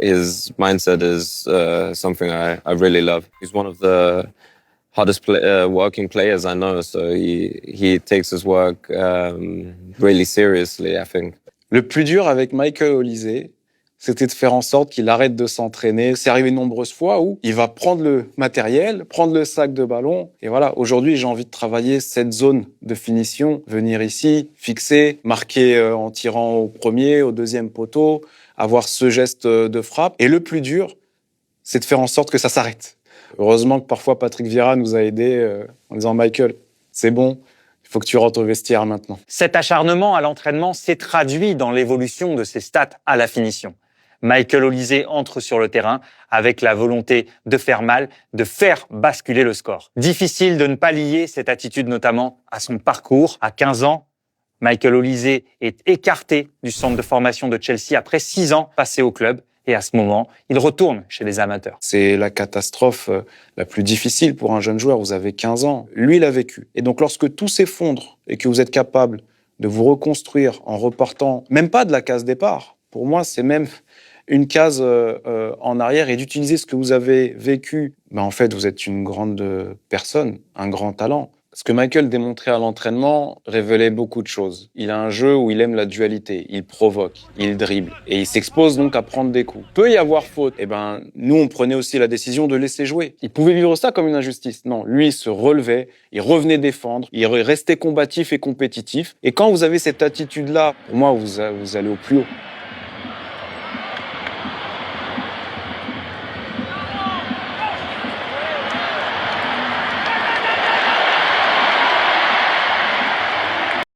His mindset is something I really love. He's one of the hardest working players I know, so he takes his work really seriously, I think. Le plus dur avec Michael Olise, c'était de faire en sorte qu'il arrête de s'entraîner. C'est arrivé de nombreuses fois où il va prendre le matériel, prendre le sac de ballon. Et voilà, aujourd'hui, j'ai envie de travailler cette zone de finition, venir ici, fixer, marquer en tirant au premier, au deuxième poteau, avoir ce geste de frappe. Et le plus dur, c'est de faire en sorte que ça s'arrête. Heureusement que parfois Patrick Vieira nous a aidés en disant « Michael, c'est bon, il faut que tu rentres au vestiaire maintenant ». Cet acharnement à l'entraînement s'est traduit dans l'évolution de ses stats à la finition. Michael Olise entre sur le terrain avec la volonté de faire mal, de faire basculer le score. Difficile de ne pas lier cette attitude notamment à son parcours. À 15 ans, Michael Olise est écarté du centre de formation de Chelsea après 6 ans passés au club. Et à ce moment, il retourne chez les amateurs. C'est la catastrophe la plus difficile pour un jeune joueur. Vous avez 15 ans. Lui, il a vécu. Et donc, lorsque tout s'effondre et que vous êtes capable de vous reconstruire en repartant, même pas de la case départ, pour moi, c'est même une case en arrière et d'utiliser ce que vous avez vécu, en fait, vous êtes une grande personne, un grand talent. Ce que Michael démontrait à l'entraînement révélait beaucoup de choses. Il a un jeu où il aime la dualité, il provoque, il dribble et il s'expose donc à prendre des coups. Peut y avoir faute. Nous, on prenait aussi la décision de laisser jouer. Il pouvait vivre ça comme une injustice. Non, lui, il se relevait, il revenait défendre, il restait combatif et compétitif. Et quand vous avez cette attitude-là, pour moi, vous allez au plus haut.